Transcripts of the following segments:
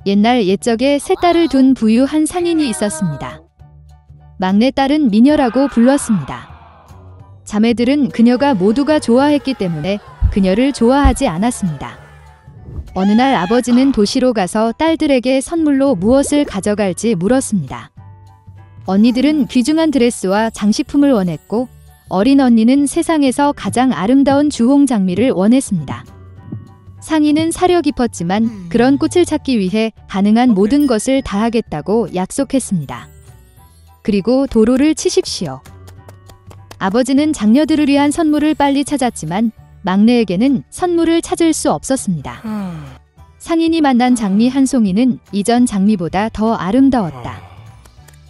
옛날 옛적에 세 딸을 둔 부유한 상인이 있었습니다. 막내딸은 미녀라고 불렀습니다. 자매들은 그녀가 모두가 좋아했기 때문에 그녀를 좋아하지 않았습니다. 어느 날 아버지는 도시로 가서 딸들에게 선물로 무엇을 가져갈지 물었습니다. 언니들은 귀중한 드레스와 장식품을 원했고 어린 언니는 세상에서 가장 아름다운 주홍 장미를 원했습니다. 상인은 사려 깊었지만 그런 꽃을 찾기 위해 가능한 모든 것을 다하겠다고 약속했습니다. 그리고 도로를 치십시오. 아버지는 장녀들을 위한 선물을 빨리 찾았지만 막내에게는 선물을 찾을 수 없었습니다. 상인이 만난 장미 한 송이는 이전 장미보다 더 아름다웠다.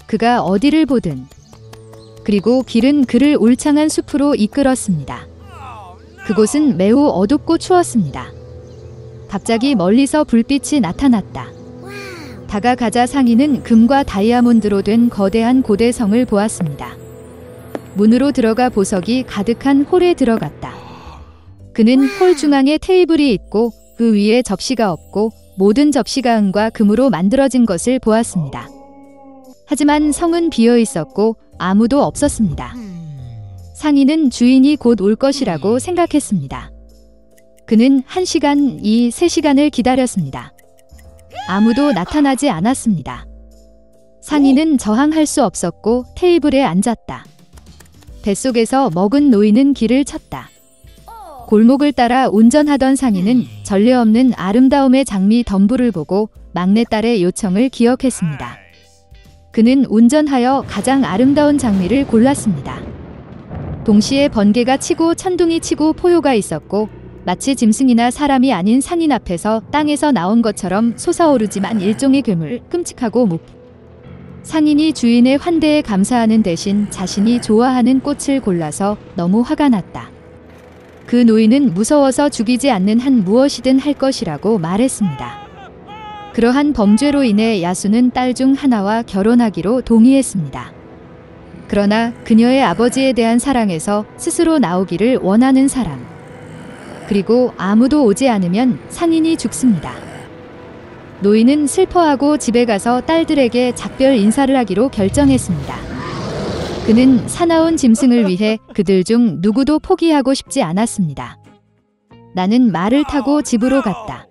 그가 어디를 보든 그리고 길은 그를 울창한 숲으로 이끌었습니다. 그곳은 매우 어둡고 추웠습니다. 갑자기 멀리서 불빛이 나타났다. 다가가자 상인은 금과 다이아몬드로 된 거대한 고대성을 보았습니다. 문으로 들어가 보석이 가득한 홀에 들어갔다. 그는 홀 중앙에 테이블이 있고 그 위에 접시가 없고 모든 접시가 은과 금으로 만들어진 것을 보았습니다. 하지만 성은 비어 있었고 아무도 없었습니다. 상인은 주인이 곧 올 것이라고 생각했습니다. 그는 1시간, 3시간을 기다렸습니다. 아무도 나타나지 않았습니다. 상인은 저항할 수 없었고 테이블에 앉았다. 뱃속에서 먹은 노인은 길을 쳤다. 골목을 따라 운전하던 상인은 전례 없는 아름다움의 장미 덤불을 보고 막내딸의 요청을 기억했습니다. 그는 운전하여 가장 아름다운 장미를 골랐습니다. 동시에 번개가 치고 천둥이 치고 포효가 있었고 마치 짐승이나 사람이 아닌 상인 앞에서 땅에서 나온 것처럼 솟아오르지만 일종의 괴물, 끔찍하고 상인이 주인의 환대에 감사하는 대신 자신이 좋아하는 꽃을 골라서 너무 화가 났다. 그 노인은 무서워서 죽이지 않는 한 무엇이든 할 것이라고 말했습니다. 그러한 범죄로 인해 야수는 딸 중 하나와 결혼하기로 동의했습니다. 그러나 그녀의 아버지에 대한 사랑에서 스스로 나오기를 원하는 사람. 그리고 아무도 오지 않으면 상인이 죽습니다. 노인은 슬퍼하고 집에 가서 딸들에게 작별 인사를 하기로 결정했습니다. 그는 사나운 짐승을 위해 그들 중 누구도 포기하고 싶지 않았습니다. 나는 말을 타고 집으로 갔다.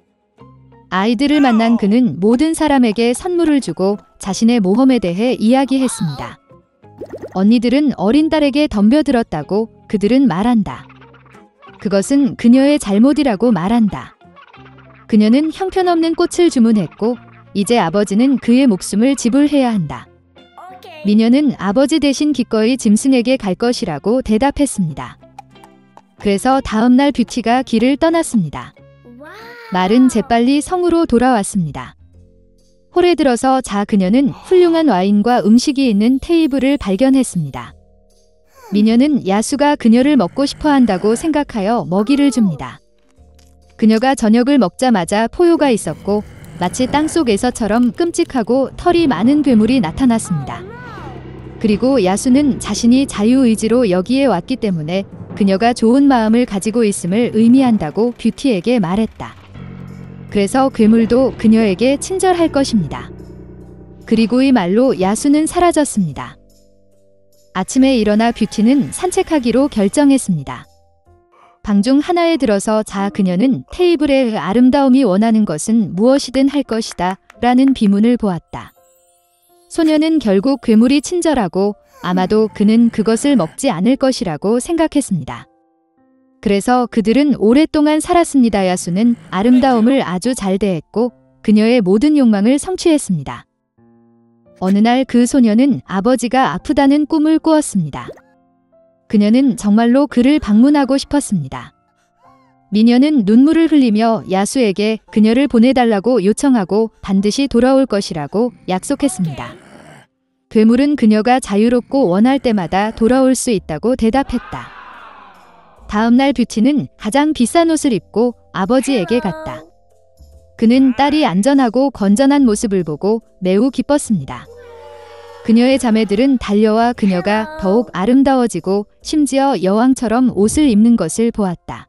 아이들을 만난 그는 모든 사람에게 선물을 주고 자신의 모험에 대해 이야기했습니다. 언니들은 어린 딸에게 덤벼들었다고 그들은 말한다. 그것은 그녀의 잘못이라고 말한다. 그녀는 형편없는 꽃을 주문했고 이제 아버지는 그의 목숨을 지불해야 한다. 미녀는 아버지 대신 기꺼이 짐승에게 갈 것이라고 대답했습니다. 그래서 다음날 뷰티가 길을 떠났습니다. 말은 재빨리 성으로 돌아왔습니다. 홀에 들어서 그녀는 훌륭한 와인과 음식이 있는 테이블을 발견했습니다. 미녀는 야수가 그녀를 먹고 싶어 한다고 생각하여 먹이를 줍니다. 그녀가 저녁을 먹자마자 포효가 있었고 마치 땅속에서처럼 끔찍하고 털이 많은 괴물이 나타났습니다. 그리고 야수는 자신이 자유의지로 여기에 왔기 때문에 그녀가 좋은 마음을 가지고 있음을 의미한다고 뷰티에게 말했다. 그래서 괴물도 그녀에게 친절할 것입니다. 그리고 이 말로 야수는 사라졌습니다. 아침에 일어나 뷰티는 산책하기로 결정했습니다. 방 중 하나에 들어서 그녀는 테이블의 아름다움이 원하는 것은 무엇이든 할 것이다 라는 비문을 보았다. 소녀는 결국 괴물이 친절하고 아마도 그는 그것을 먹지 않을 것이라고 생각했습니다. 그래서 그들은 오랫동안 살았습니다. 야수는 아름다움을 아주 잘 대했고 그녀의 모든 욕망을 성취했습니다. 어느 날 그 소녀는 아버지가 아프다는 꿈을 꾸었습니다. 그녀는 정말로 그를 방문하고 싶었습니다. 미녀는 눈물을 흘리며 야수에게 그녀를 보내달라고 요청하고 반드시 돌아올 것이라고 약속했습니다. 괴물은 그녀가 자유롭고 원할 때마다 돌아올 수 있다고 대답했다. 다음날 뷰티는 가장 비싼 옷을 입고 아버지에게 갔다. 그는 딸이 안전하고 건전한 모습을 보고 매우 기뻤습니다. 그녀의 자매들은 달려와 그녀가 더욱 아름다워지고 심지어 여왕처럼 옷을 입는 것을 보았다.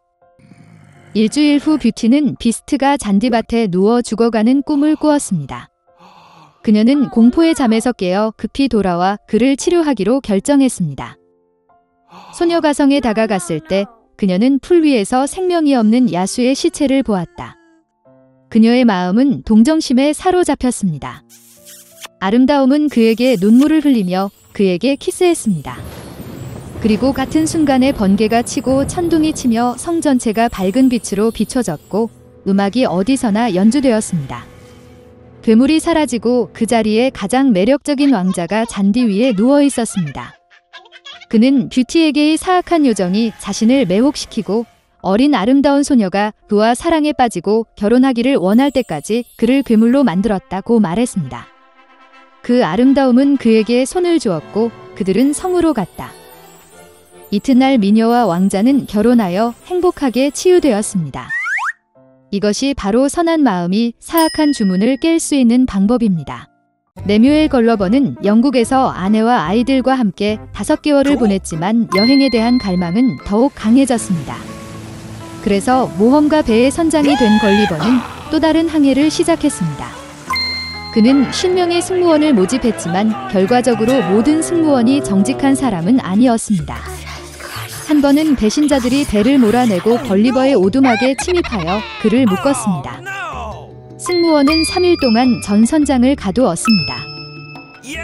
일주일 후 뷰티는 비스트가 잔디밭에 누워 죽어가는 꿈을 꾸었습니다. 그녀는 공포의 잠에서 깨어 급히 돌아와 그를 치료하기로 결정했습니다. 소녀 가성에 다가갔을 때 그녀는 풀 위에서 생명이 없는 야수의 시체를 보았다. 그녀의 마음은 동정심에 사로잡혔습니다. 아름다움은 그에게 눈물을 흘리며 그에게 키스했습니다. 그리고 같은 순간에 번개가 치고 천둥이 치며 성 전체가 밝은 빛으로 비춰졌고 음악이 어디서나 연주되었습니다. 괴물이 사라지고 그 자리에 가장 매력적인 왕자가 잔디 위에 누워 있었습니다. 그는 뷰티에게의 사악한 요정이 자신을 매혹시키고 어린 아름다운 소녀가 그와 사랑에 빠지고 결혼하기를 원할 때까지 그를 괴물로 만들었다고 말했습니다. 그 아름다움은 그에게 손을 주었고 그들은 성으로 갔다. 이튿날 미녀와 왕자는 결혼하여 행복하게 치유되었습니다. 이것이 바로 선한 마음이 사악한 주문을 깰 수 있는 방법입니다. 레뮤엘 걸러버는 영국에서 아내와 아이들과 함께 5개월을 보냈지만 여행에 대한 갈망은 더욱 강해졌습니다. 그래서 모험가 배의 선장이 된 걸리버는 또 다른 항해를 시작했습니다. 그는 50명의 승무원을 모집했지만 결과적으로 모든 승무원이 정직한 사람은 아니었습니다. 한 번은 배신자들이 배를 몰아내고 걸리버의 오두막에 침입하여 그를 묶었습니다. 승무원은 3일 동안 전 선장을 가두었습니다.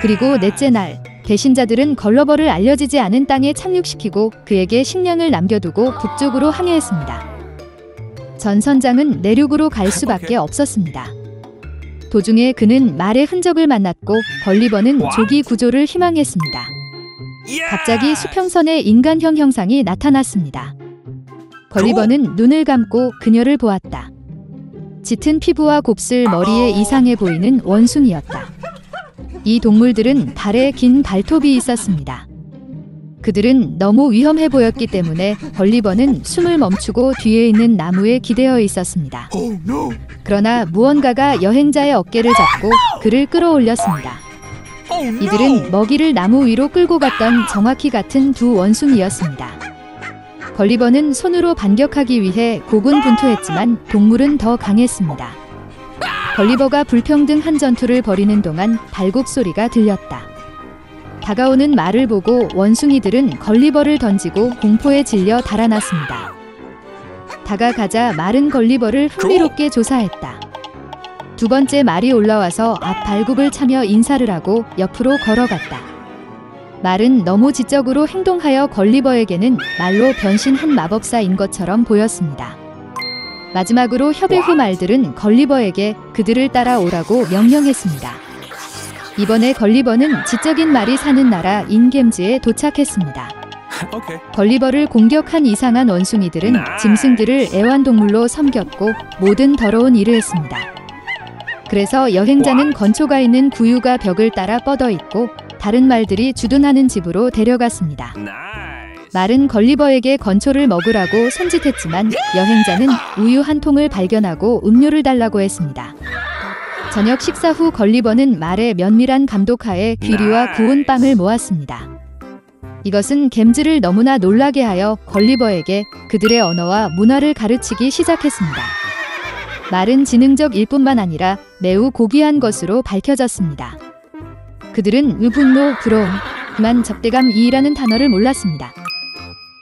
그리고 넷째 날, 배신자들은 걸러버를 알려지지 않은 땅에 착륙시키고 그에게 식량을 남겨두고 북쪽으로 항해했습니다. 전 선장은 내륙으로 갈 수밖에 없었습니다. 도중에 그는 말의 흔적을 만났고 걸리버는 조기 구조를 희망했습니다. 갑자기 수평선에 인간형 형상이 나타났습니다. 걸리버는 눈을 감고 그녀를 보았다. 짙은 피부와 곱슬 머리에 이상해 보이는 원숭이였다. 이 동물들은 발에 긴 발톱이 있었습니다. 그들은 너무 위험해 보였기 때문에 걸리버는 숨을 멈추고 뒤에 있는 나무에 기대어 있었습니다. 그러나 무언가가 여행자의 어깨를 잡고 그를 끌어올렸습니다. 이들은 먹이를 나무 위로 끌고 갔던 정확히 같은 두 원숭이였습니다. 걸리버는 손으로 반격하기 위해 고군분투했지만 동물은 더 강했습니다. 걸리버가 불평등한 전투를 벌이는 동안 발굽 소리가 들렸다. 다가오는 말을 보고 원숭이들은 걸리버를 던지고 공포에 질려 달아났습니다. 다가가자 말은 걸리버를 흥미롭게 조사했다. 두 번째 말이 올라와서 앞 발굽을 차며 인사를 하고 옆으로 걸어갔다. 말은 너무 지적으로 행동하여 걸리버에게는 말로 변신한 마법사인 것처럼 보였습니다. 마지막으로 협의 후 말들은 걸리버에게 그들을 따라오라고 명령했습니다. 이번에 걸리버는 지적인 말이 사는 나라 인겜즈에 도착했습니다. 걸리버를 공격한 이상한 원숭이들은 짐승들을 애완동물로 섬겼고 모든 더러운 일을 했습니다. 그래서 여행자는 건초가 있는 구유가 벽을 따라 뻗어 있고 다른 말들이 주둔하는 집으로 데려갔습니다. 말은 걸리버에게 건초를 먹으라고 손짓했지만 여행자는 우유 한 통을 발견하고 음료를 달라고 했습니다. 저녁 식사 후 걸리버는 말의 면밀한 감독하에 귀리와 구운 빵을 모았습니다. 이것은 겜즈를 너무나 놀라게 하여 걸리버에게 그들의 언어와 문화를 가르치기 시작했습니다. 말은 지능적일 뿐만 아니라 매우 고귀한 것으로 밝혀졌습니다. 그들은 분노, 부러움만 적대감이라는 단어를 몰랐습니다.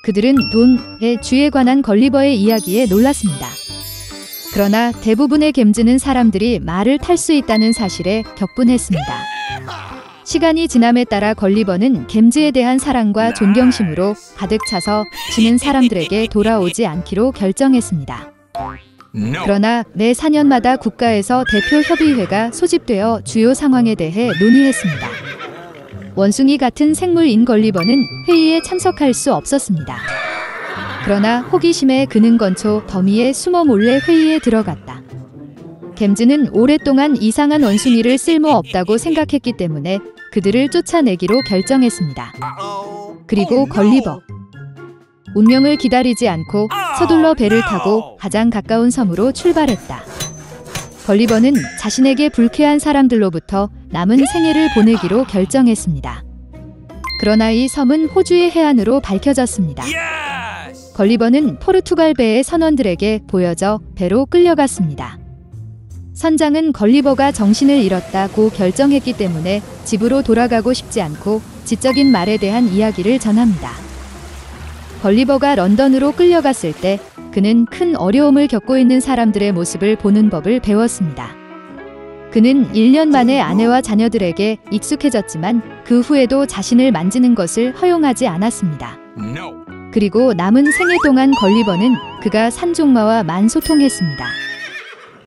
그들은 돈의 주에 관한 걸리버의 이야기에 놀랐습니다. 그러나 대부분의 겜즈는 사람들이 말을 탈 수 있다는 사실에 격분했습니다. 시간이 지남에 따라 걸리버는 겜즈에 대한 사랑과 존경심으로 가득 차서 지는 사람들에게 돌아오지 않기로 결정했습니다. 그러나 매 4년마다 국가에서 대표협의회가 소집되어 주요 상황에 대해 논의했습니다. 원숭이 같은 생물인 걸리버는 회의에 참석할 수 없었습니다. 그러나 호기심에 그는 건초 더미에 숨어 몰래 회의에 들어갔다. 겜즈는 오랫동안 이상한 원숭이를 쓸모없다고 생각했기 때문에 그들을 쫓아내기로 결정했습니다. 그리고 걸리버. 운명을 기다리지 않고 서둘러 배를 타고 가장 가까운 섬으로 출발했다. 걸리버는 자신에게 불쾌한 사람들로부터 남은 생애를 보내기로 결정했습니다. 그러나 이 섬은 호주의 해안으로 밝혀졌습니다. 걸리버는 포르투갈 배의 선원들에게 보여져 배로 끌려갔습니다. 선장은 걸리버가 정신을 잃었다고 결정했기 때문에 집으로 돌아가고 싶지 않고 지적인 말에 대한 이야기를 전합니다. 걸리버가 런던으로 끌려갔을 때 그는 큰 어려움을 겪고 있는 사람들의 모습을 보는 법을 배웠습니다. 그는 1년 만에 아내와 자녀들에게 익숙해졌지만 그 후에도 자신을 만지는 것을 허용하지 않았습니다. 그리고 남은 생애 동안 걸리버는 그가 산종마와 만소통했습니다.